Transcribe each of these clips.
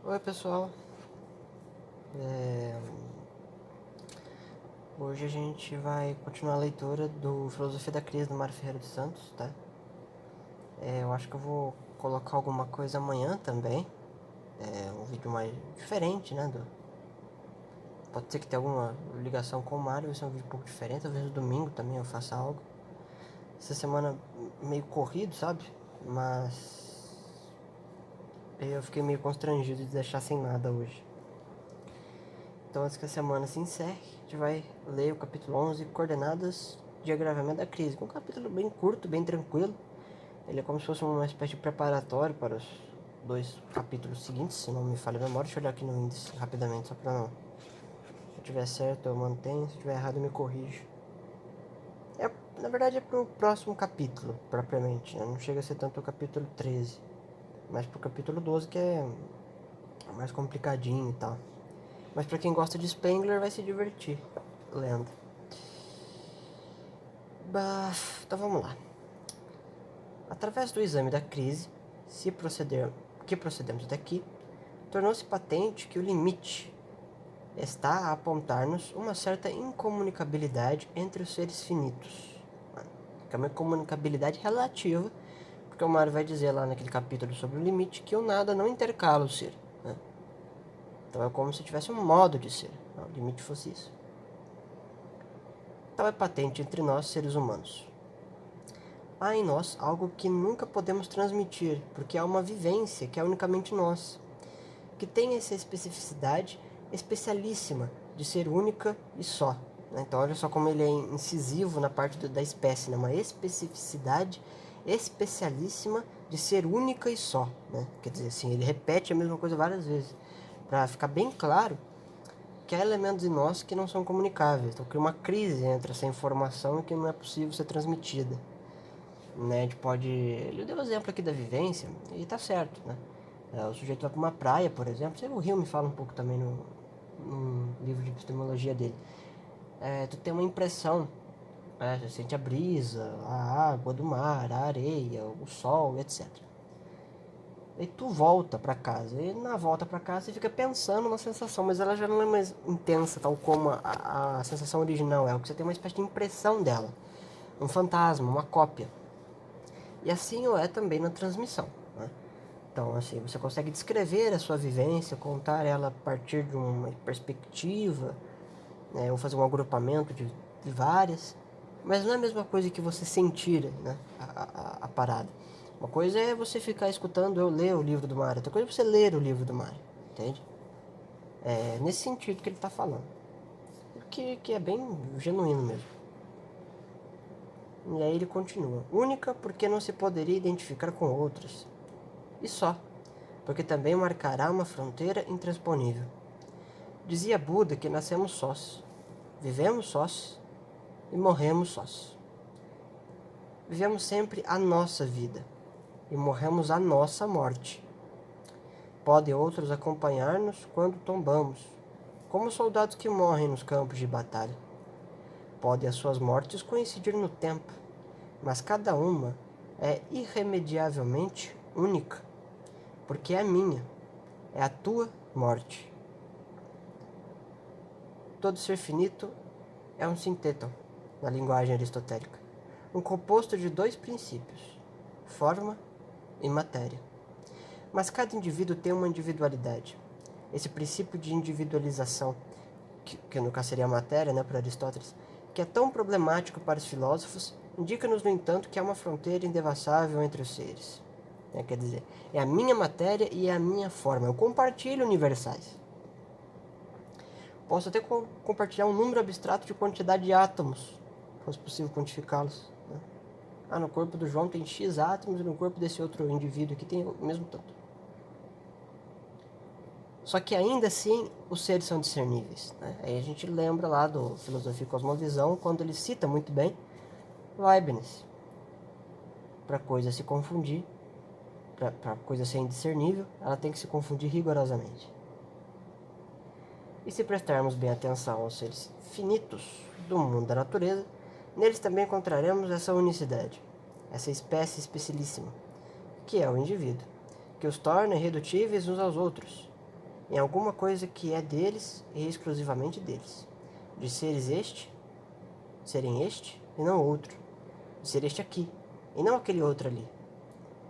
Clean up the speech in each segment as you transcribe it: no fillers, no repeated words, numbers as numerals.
Oi pessoal, É, hoje a gente vai continuar a leitura do Filosofia da Crise do Mário Ferreira dos Santos, tá? Eu acho que eu vou colocar alguma coisa amanhã também, um vídeo mais diferente, né? Pode ser que tenha alguma ligação com o Mário, vai ser um vídeo um pouco diferente, talvez no domingo também eu faça algo. Essa semana meio corrido, sabe? Mas eu fiquei meio constrangido de deixar sem nada hoje. Então, antes que a semana se encerre, a gente vai ler o capítulo 11, Coordenadas de Agravamento da Crise, que é um capítulo bem curto, bem tranquilo. Ele é como se fosse uma espécie de preparatório para os dois capítulos seguintes, se não me falha a memória. Deixa eu olhar aqui no índice rapidamente, só para não... Se eu tiver certo, eu mantenho, se eu tiver errado, eu me corrijo. Na verdade, é para o próximo capítulo, propriamente, né? Não chega a ser tanto o capítulo 13, mas para o capítulo 12, que é mais complicadinho e tal. Mas para quem gosta de Spengler, vai se divertir lendo. Então vamos lá. Através do exame da crise, que procedemos até aqui, tornou-se patente que o limite está a apontar-nos uma certa incomunicabilidade entre os seres finitos. Que é uma incomunicabilidade relativa, porque o Mário vai dizer lá naquele capítulo sobre o limite que o nada não intercala o ser. Né? Então é como se tivesse um modo de ser. O limite fosse isso. Tal é patente entre nós, seres humanos. Há em nós algo que nunca podemos transmitir, porque há uma vivência que é unicamente nossa, que tem essa especificidade especialíssima de ser única e só. Então olha só como ele é incisivo na parte da espécie, né? Uma especificidade especialíssima de ser única e só. Né? Quer dizer assim, ele repete a mesma coisa várias vezes, para ficar bem claro que há elementos em nós que não são comunicáveis. Então cria uma crise entre essa informação que não é possível ser transmitida. Né, a gente pode... Ele deu o exemplo aqui da vivência, e tá certo, né? O sujeito vai para uma praia, por exemplo, o Rio me fala um pouco também no livro de epistemologia dele. Tu tem uma impressão, você sente a brisa, a água do mar, a areia, o sol, etc. E tu volta para casa, e na volta para casa você fica pensando na sensação, mas ela já não é mais intensa, tal como a sensação original é, o que você tem uma espécie de impressão dela, um fantasma, uma cópia. E assim é também na transmissão. Né? Então, assim, você consegue descrever a sua vivência, contar ela a partir de uma perspectiva, né, ou fazer um agrupamento de várias, mas não é a mesma coisa que você sentir, né, a parada. Uma coisa é você ficar escutando eu ler o livro do Mário, outra coisa é você ler o livro do Mário, entende? É nesse sentido que ele está falando, que é bem genuíno mesmo. E aí ele continua: única porque não se poderia identificar com outras, e só, porque também marcará uma fronteira intransponível. Dizia Buda que nascemos sós, vivemos sós e morremos sós. Vivemos sempre a nossa vida e morremos a nossa morte. Podem outros acompanhar-nos quando tombamos, como soldados que morrem nos campos de batalha. Podem as suas mortes coincidir no tempo, mas cada uma é irremediavelmente única, porque é a minha, é a tua morte. Todo ser finito é um sinteton, na linguagem aristotélica, um composto de dois princípios, forma e matéria. Mas cada indivíduo tem uma individualidade. Esse princípio de individualização, que no caso seria a matéria, né, para Aristóteles, que é tão problemático para os filósofos, indica-nos, no entanto, que há uma fronteira indevassável entre os seres. Quer dizer, é a minha matéria e é a minha forma. Eu compartilho universais. Posso até compartilhar um número abstrato de quantidade de átomos, se fosse possível quantificá-los. Né? No corpo do João tem X átomos e no corpo desse outro indivíduo aqui tem o mesmo tanto. Só que ainda assim os seres são discerníveis. Né? Aí a gente lembra lá do Filosofia e Cosmovisão, quando ele cita muito bem Leibniz. Para a coisa se confundir, para a coisa ser indiscernível, ela tem que se confundir rigorosamente. E se prestarmos bem atenção aos seres finitos do mundo da natureza, neles também encontraremos essa unicidade, essa espécie especialíssima, que é o indivíduo, que os torna irredutíveis uns aos outros, em alguma coisa que é deles e exclusivamente deles. De serem este e não outro. De ser este aqui e não aquele outro ali.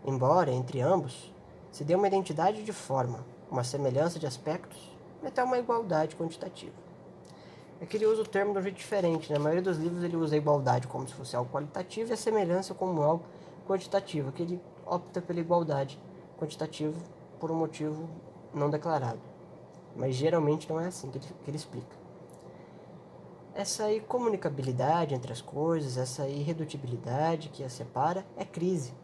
Embora, entre ambos, se dê uma identidade de forma, uma semelhança de aspectos e até uma igualdade quantitativa. É que ele usa o termo de um jeito diferente. Na maioria dos livros ele usa a igualdade como se fosse algo qualitativo e a semelhança como algo quantitativo. Aqui ele opta pela igualdade quantitativa por um motivo não declarado. Mas geralmente não é assim que ele explica. Essa incomunicabilidade entre as coisas, essa irredutibilidade que as separa é crise.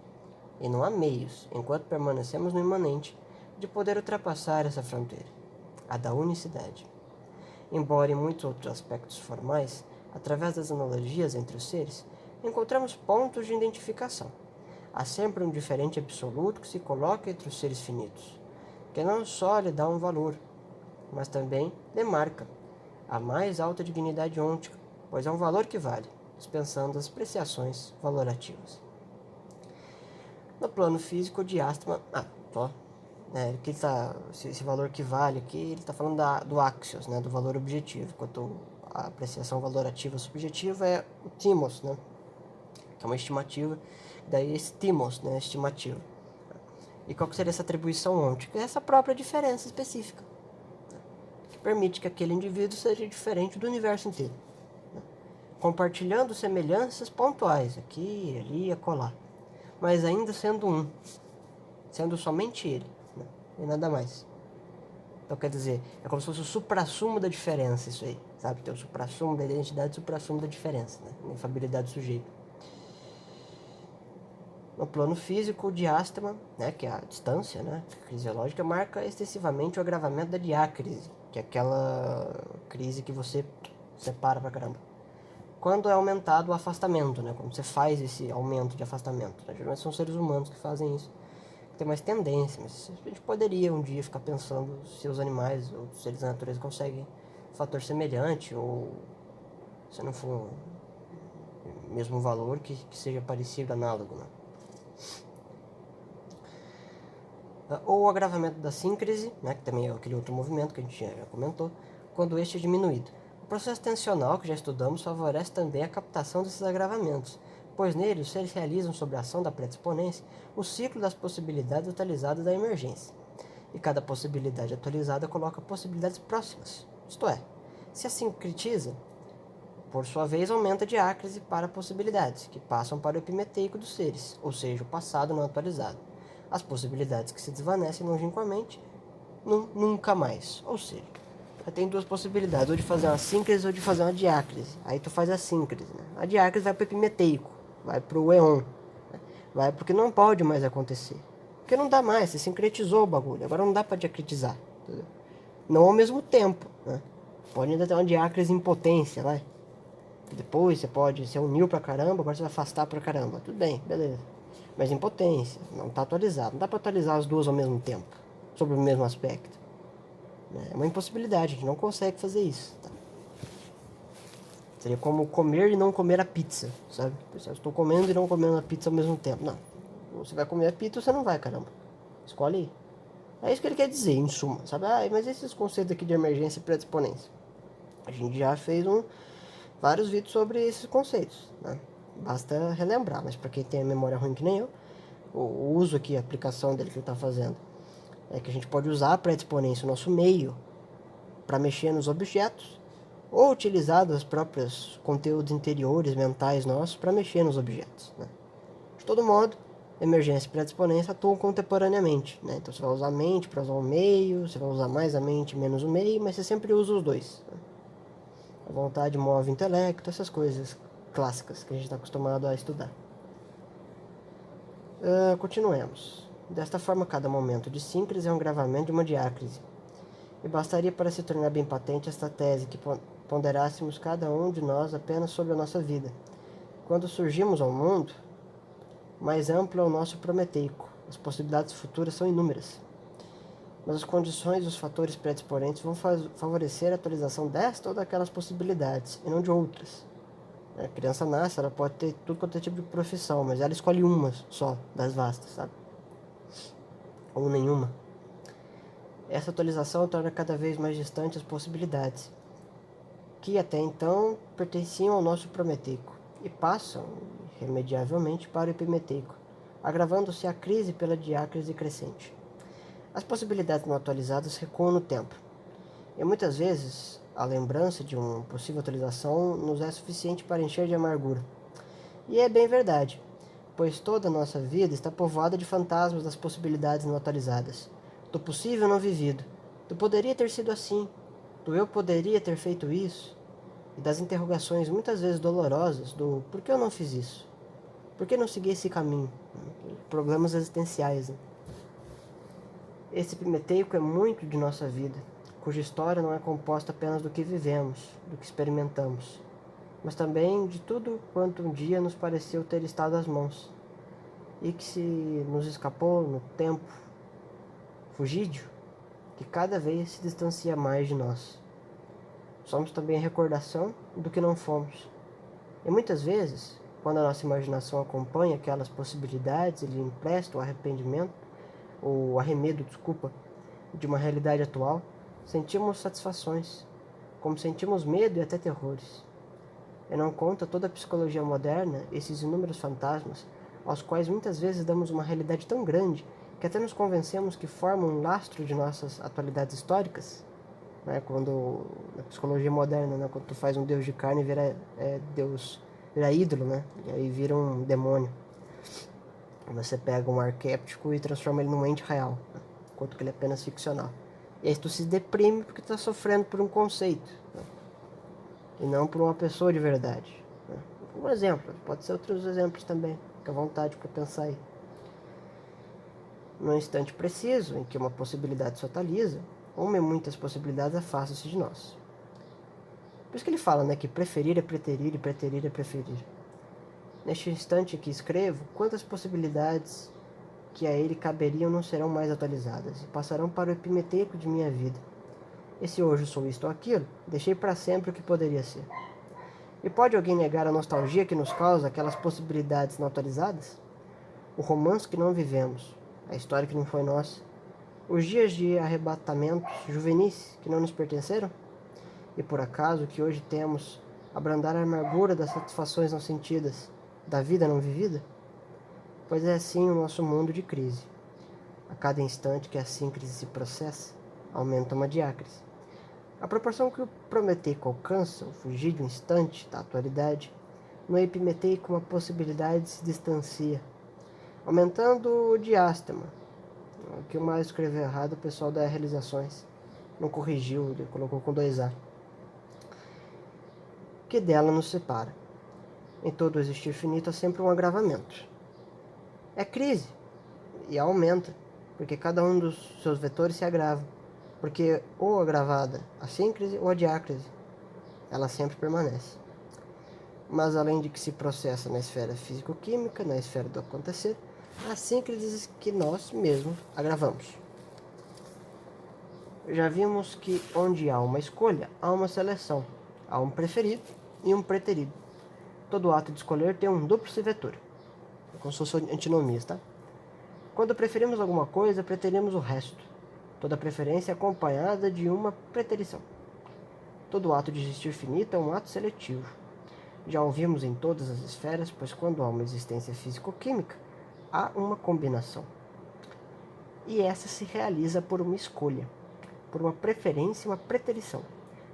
E não há meios, enquanto permanecemos no imanente, de poder ultrapassar essa fronteira, a da unicidade. Embora em muitos outros aspectos formais, através das analogias entre os seres, encontramos pontos de identificação. Há sempre um diferente absoluto que se coloca entre os seres finitos, que não só lhe dá um valor, mas também lhe marca a mais alta dignidade ôntica, pois é um valor que vale, dispensando as apreciações valorativas. No plano físico, o diástema... esse valor que vale aqui, ele está falando do axios, né, do valor objetivo, enquanto a apreciação valorativa subjetiva é o timos, né, que é uma estimativa, daí esse timos, né, estimativa. E qual que seria essa atribuição ôntica? É essa própria diferença específica, que permite que aquele indivíduo seja diferente do universo inteiro, né, compartilhando semelhanças pontuais, aqui, ali, acolá, mas ainda sendo um, sendo somente ele, né, e nada mais. Então, quer dizer, é como se fosse o suprassumo da diferença, isso aí, sabe? Tem o suprassumo da identidade e o suprassumo da diferença, né? A inefabilidade do sujeito. No plano físico, o diástema, né, que é a distância, né, fisiológica, marca extensivamente o agravamento da diácrise, que é aquela crise que você separa pra caramba. Quando é aumentado o afastamento, né, quando você faz esse aumento de afastamento. Né? Geralmente são seres humanos que fazem isso. Tem mais tendência, mas a gente poderia um dia ficar pensando se os animais ou os seres da natureza conseguem um fator semelhante, ou se não for o mesmo valor, que seja parecido, análogo, né? Ou o agravamento da síncrese, né, que também é aquele outro movimento que a gente já comentou, quando este é diminuído. O processo tensional, que já estudamos, favorece também a captação desses agravamentos, pois nele os seres realizam, sob a ação da predisponência, o ciclo das possibilidades atualizadas da emergência. E cada possibilidade atualizada coloca possibilidades próximas, isto é, se a sincretiza, por sua vez aumenta a diácrise para possibilidades, que passam para o epimeteico dos seres, ou seja, o passado não atualizado. As possibilidades que se desvanecem longínquamente, nunca mais. Ou seja, tem duas possibilidades, ou de fazer uma síncrese ou de fazer uma diácrise. Aí tu faz a síncrese, né? A diácrise vai para o epimeteico, vai para o éon, né? Vai porque não pode mais acontecer. Porque não dá mais, você sincretizou o bagulho, agora não dá para diacritizar. Entendeu? Não ao mesmo tempo, né? Pode ainda ter uma diácrise em potência, vai. Depois você pode, você uniu pra caramba, agora você vai afastar pra caramba. Tudo bem, beleza. Mas em potência, não está atualizado. Não dá para atualizar as duas ao mesmo tempo, sobre o mesmo aspecto. É uma impossibilidade, a gente não consegue fazer isso. Tá? Seria como comer e não comer a pizza, sabe? Eu estou comendo e não comendo a pizza ao mesmo tempo. Não. Você vai comer a pizza ou você não vai, caramba. Escolhe aí. É isso que ele quer dizer, em suma, sabe? Mas esses conceitos aqui de emergência e predisponência. A gente já fez vários vídeos sobre esses conceitos, né? Basta relembrar, mas para quem tem a memória ruim que nem eu, o uso aqui, a aplicação dele que ele está fazendo, é que a gente pode usar a predisponência, o nosso meio, para mexer nos objetos, ou utilizar os próprios conteúdos interiores, mentais nossos, para mexer nos objetos. Né? De todo modo, emergência e predisponência atuam contemporaneamente. Né? Então você vai usar a mente para usar o meio, você vai usar mais a mente, menos o meio, mas você sempre usa os dois. Né? A vontade move o intelecto, essas coisas clássicas que a gente está acostumado a estudar. Continuemos. Desta forma, cada momento de síncrese é um gravamento de uma diácrise. E bastaria para se tornar bem patente esta tese que ponderássemos cada um de nós apenas sobre a nossa vida. Quando surgimos ao mundo, mais amplo é o nosso prometeico. As possibilidades futuras são inúmeras. Mas as condições e os fatores predisponentes vão favorecer a atualização desta ou daquelas possibilidades, e não de outras. A criança nasce, ela pode ter tudo quanto é tipo de profissão, mas ela escolhe uma só das vastas, sabe? Ou nenhuma. Essa atualização torna cada vez mais distante as possibilidades, que até então pertenciam ao nosso prometeico, e passam, irremediavelmente, para o epimeteico, agravando-se a crise pela diácrise crescente. As possibilidades não atualizadas recuam no tempo, e muitas vezes a lembrança de uma possível atualização nos é suficiente para encher de amargura. E é bem verdade, pois toda a nossa vida está povoada de fantasmas das possibilidades não atualizadas, do possível não vivido, do poderia ter sido assim, do eu poderia ter feito isso, e das interrogações muitas vezes dolorosas do por que eu não fiz isso, por que não segui esse caminho, problemas existenciais. Né? Esse epimeteico é muito de nossa vida, cuja história não é composta apenas do que vivemos, do que experimentamos, mas também de tudo quanto um dia nos pareceu ter estado às mãos, e que se nos escapou no tempo fugídio, que cada vez se distancia mais de nós. Somos também a recordação do que não fomos. E muitas vezes, quando a nossa imaginação acompanha aquelas possibilidades e lhe empresta o arrependimento, ou arremedo, de uma realidade atual, sentimos satisfações, como sentimos medo e até terrores. E não conta toda a psicologia moderna esses inúmeros fantasmas, aos quais muitas vezes damos uma realidade tão grande que até nos convencemos que formam um lastro de nossas atualidades históricas. Né? Quando na psicologia moderna, né? Quando tu faz um deus de carne, vira Deus, vira ídolo, né? E aí vira um demônio. Você pega um arquétipo e transforma ele num ente real, né? Enquanto que ele é apenas ficcional. E aí tu se deprime porque tu tá sofrendo por um conceito, né? E não por uma pessoa de verdade. Né? Um exemplo, pode ser outros exemplos também. Fica à vontade para pensar aí. No instante preciso em que uma possibilidade se atualiza, uma e muitas possibilidades afastam-se de nós. Por isso que ele fala, né, que preferir é preterir e preterir é preferir. Neste instante que escrevo, quantas possibilidades que a ele caberiam não serão mais atualizadas e passarão para o epimeteico de minha vida. E se hoje sou isto ou aquilo, deixei para sempre o que poderia ser. E pode alguém negar a nostalgia que nos causa aquelas possibilidades não atualizadas? O romance que não vivemos, a história que não foi nossa, os dias de arrebatamentos juvenis que não nos pertenceram? E por acaso que hoje temos abrandar a amargura das satisfações não sentidas, da vida não vivida? Pois é assim o nosso mundo de crise. A cada instante que a síncrise se processa, aumenta uma diácrise. A proporção que o prometeico alcança, o fugir de um instante da atualidade, no epimeteico uma possibilidade se distancia, aumentando o diástema. O que o mais escreveu errado, o pessoal da realizações não corrigiu, ele colocou com 2A. Que dela nos separa. Em todo existir finito há sempre um agravamento. É crise, e aumenta, porque cada um dos seus vetores se agrava, porque ou agravada a síncrise ou a diácrise, ela sempre permanece. Mas além de que se processa na esfera físico-química, na esfera do acontecer, há síncrises que nós mesmos agravamos. Já vimos que onde há uma escolha, há uma seleção, há um preferido e um preterido. Todo ato de escolher tem um duplo vetor, como se fosse antinomias, tá? Quando preferimos alguma coisa, preterimos o resto. Toda preferência é acompanhada de uma preterição. Todo ato de existir finito é um ato seletivo. Já ouvimos em todas as esferas, pois quando há uma existência físico-química, há uma combinação. E essa se realiza por uma escolha, por uma preferência e uma preterição,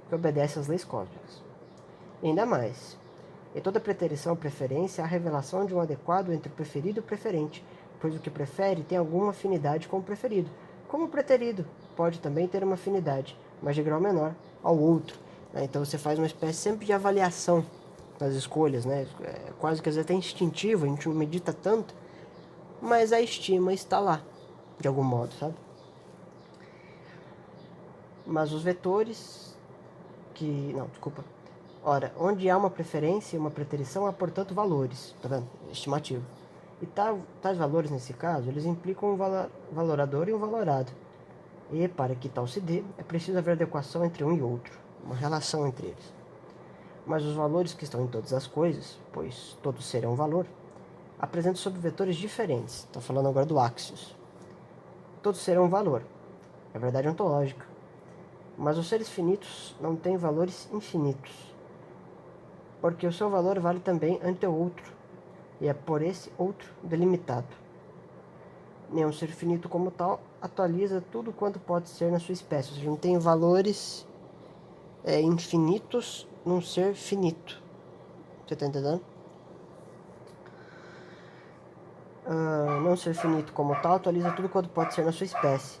que obedece às leis cósmicas. E ainda mais, em toda preterição ou preferência, há a revelação de um adequado entre o preferido e o preferente, pois o que prefere tem alguma afinidade com o preferido, como o preterido pode também ter uma afinidade, mas de grau menor, ao outro. Então você faz uma espécie sempre de avaliação das escolhas, né? É quase que às vezes até instintivo, a gente não medita tanto, mas a estima está lá, de algum modo, sabe? Mas os vetores que... Não, desculpa. Ora, onde há uma preferência e uma preterição, há, portanto, valores, tá vendo? Estimativo. E tais valores, nesse caso, eles implicam um valorador e um valorado. E, para que tal se dê, é preciso haver adequação entre um e outro, uma relação entre eles. Mas os valores que estão em todas as coisas, pois todos serão valor, apresentam sobre vetores diferentes. Estou falando agora do Axios. Todos serão valor. é verdade ontológica. Mas os seres finitos não têm valores infinitos, porque o seu valor vale também ante o outro, e é por esse outro delimitado. Nenhum ser finito como tal atualiza tudo quanto pode ser na sua espécie, ou seja, não tem valores infinitos num ser finito. Você tá entendendo? Não ser finito como tal atualiza tudo quanto pode ser na sua espécie.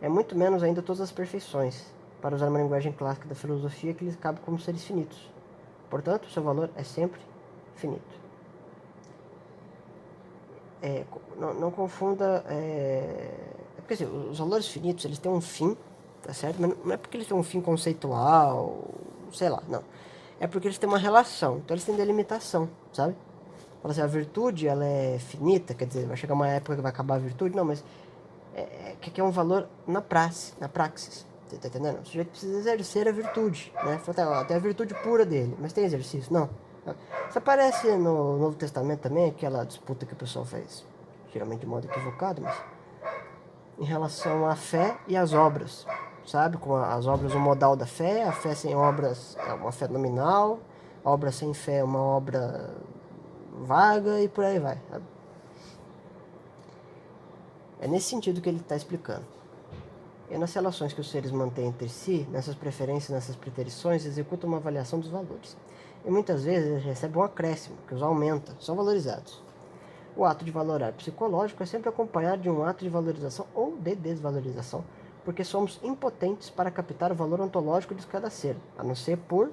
É muito menos ainda todas as perfeições, para usar uma linguagem clássica da filosofia que lhes cabe como seres finitos. Portanto, seu valor é sempre finito. Não confunda... porque assim, os valores finitos, eles têm um fim, tá certo? Mas não é porque eles têm um fim conceitual, sei lá, não. É porque eles têm uma relação, então eles têm delimitação, sabe? Fala assim, a virtude, ela é finita, quer dizer, vai chegar uma época que vai acabar a virtude, não, mas que é um valor na praxis, você tá entendendo? O sujeito precisa exercer a virtude, né? Tem a virtude pura dele, mas tem exercício? Não. Isso aparece no Novo Testamento também, aquela disputa que o pessoal faz, geralmente de modo equivocado, mas em relação à fé e às obras, sabe? Com as obras, o modal da fé, a fé sem obras é uma fé nominal, a obra sem fé é uma obra vaga e por aí vai, sabe? É nesse sentido que ele está explicando. E nas relações que os seres mantêm entre si, nessas preferências, nessas preterições, executam uma avaliação dos valores. E muitas vezes eles recebem um acréscimo, que os aumenta, são valorizados. O ato de valorar psicológico é sempre acompanhado de um ato de valorização ou de desvalorização, porque somos impotentes para captar o valor ontológico de cada ser, a não ser por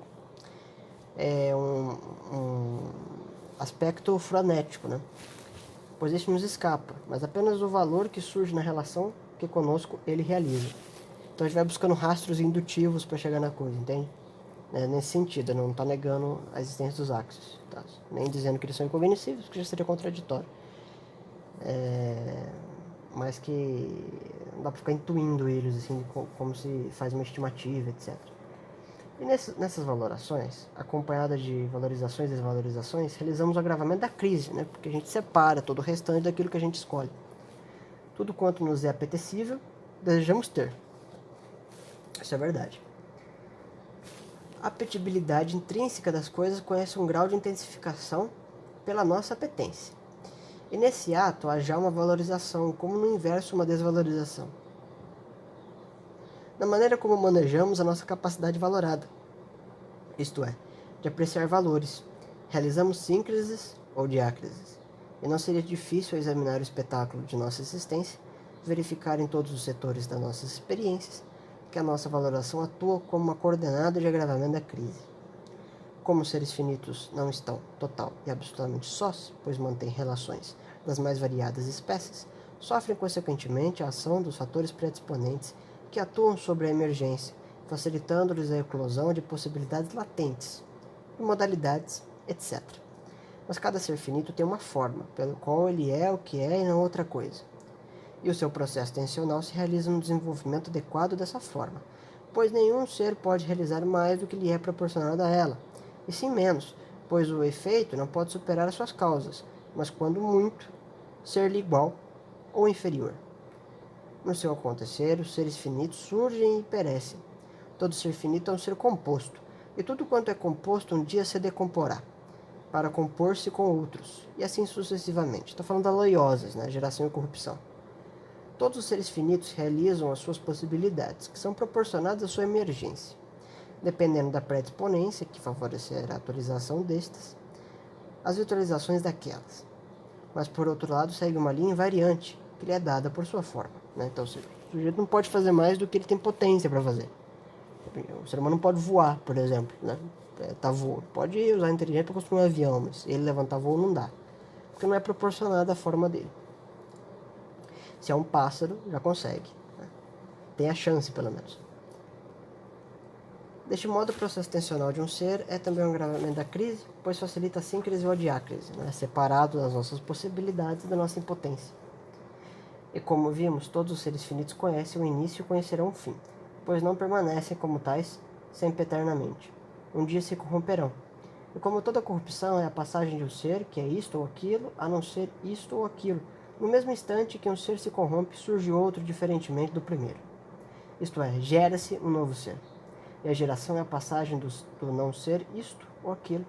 um aspecto frenético, né? Pois este nos escapa, mas apenas o valor que surge na relação que conosco ele realiza. Então a gente vai buscando rastros indutivos para chegar na coisa, entende? Nesse sentido, não está negando a existência dos áxios, tá? Nem dizendo que eles são incognoscíveis, porque já seria contraditório. Mas que não dá para ficar intuindo eles, assim, como se faz uma estimativa, etc. E nessas valorações, acompanhadas de valorizações e desvalorizações, realizamos o agravamento da crise, né? Porque a gente separa todo o restante daquilo que a gente escolhe. Tudo quanto nos é apetecível, desejamos ter. Isso é verdade. A apetibilidade intrínseca das coisas conhece um grau de intensificação pela nossa apetência. E nesse ato há já uma valorização, como no inverso uma desvalorização. Na maneira como manejamos a nossa capacidade valorada, isto é, de apreciar valores, realizamos síncreses ou diácreses. E não seria difícil examinar o espetáculo de nossa existência, verificar em todos os setores das nossas experiências que a nossa valoração atua como uma coordenada de agravamento da crise. Como os seres finitos não estão total e absolutamente sós, pois mantêm relações das mais variadas espécies, sofrem consequentemente a ação dos fatores predisponentes que atuam sobre a emergência, facilitando-lhes a eclosão de possibilidades latentes, modalidades, etc. Mas cada ser finito tem uma forma, pelo qual ele é o que é e não outra coisa. E o seu processo tensional se realiza no desenvolvimento adequado dessa forma, pois nenhum ser pode realizar mais do que lhe é proporcionado a ela, e sim menos, pois o efeito não pode superar as suas causas, mas quando muito, ser-lhe igual ou inferior. No seu acontecer, os seres finitos surgem e perecem. Todo ser finito é um ser composto, e tudo quanto é composto um dia se decomporá, para compor-se com outros, e assim sucessivamente. Estou falando da loioses, né? Geração e corrupção. Todos os seres finitos realizam as suas possibilidades, que são proporcionadas à sua emergência, dependendo da predisponência, que favorecerá a atualização destas, as virtualizações daquelas. Mas, por outro lado, segue uma linha invariante, que lhe é dada por sua forma. Né? Então, o sujeito não pode fazer mais do que ele tem potência para fazer. O ser humano não pode voar, por exemplo. Né? Pode usar a inteligência para construir um avião, mas ele levantar voo não dá. Porque não é proporcionada à forma dele. Se é um pássaro, já consegue. Né? Tem a chance, pelo menos. Deste modo, o processo tensional de um ser é também um agravamento da crise, pois facilita a síncrese ou a diácrese, né? Separado das nossas possibilidades e da nossa impotência. E como vimos, todos os seres finitos conhecem o início e conhecerão o fim, pois não permanecem como tais sempre eternamente. Um dia se corromperão. E como toda corrupção é a passagem de um ser, que é isto ou aquilo, a não ser isto ou aquilo, no mesmo instante que um ser se corrompe, surge outro diferentemente do primeiro. Isto é, gera-se um novo ser. E a geração é a passagem do não ser isto ou aquilo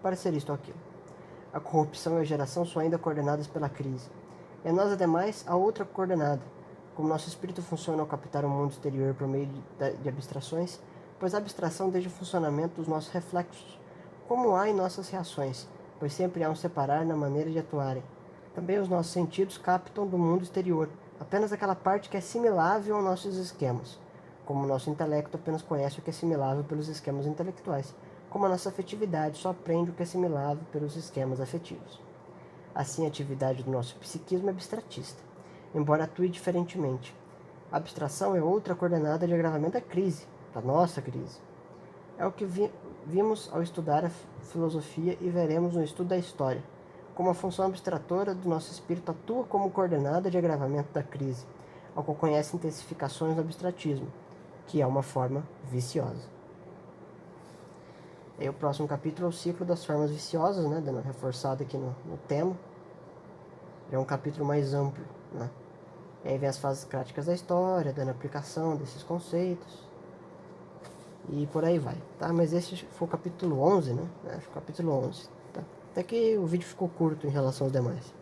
para ser isto ou aquilo. A corrupção e a geração são ainda coordenadas pela crise. E a nós, ademais, a outra coordenada. Como nosso espírito funciona ao captar o mundo exterior por meio de abstrações, pois a abstração desde o funcionamento dos nossos reflexos, como há em nossas reações, pois sempre há um separar na maneira de atuarem. Também os nossos sentidos captam do mundo exterior apenas aquela parte que é assimilável aos nossos esquemas, como o nosso intelecto apenas conhece o que é assimilável pelos esquemas intelectuais, como a nossa afetividade só aprende o que é assimilável pelos esquemas afetivos. Assim, a atividade do nosso psiquismo é abstratista, embora atue diferentemente. A abstração é outra coordenada de agravamento da crise, da nossa crise. É o que vimos ao estudar a filosofia e veremos no estudo da história, como a função abstratora do nosso espírito atua como coordenada de agravamento da crise, ao qual conhece intensificações do abstratismo, que é uma forma viciosa. E aí, o próximo capítulo é o ciclo das formas viciosas, né, dando uma reforçada aqui no tema. É um capítulo mais amplo, né? E aí vem as fases críticas da história, dando aplicação desses conceitos. E por aí vai, tá? Mas esse foi o capítulo 11, né? Acho que o capítulo 11, tá? Até que o vídeo ficou curto em relação aos demais.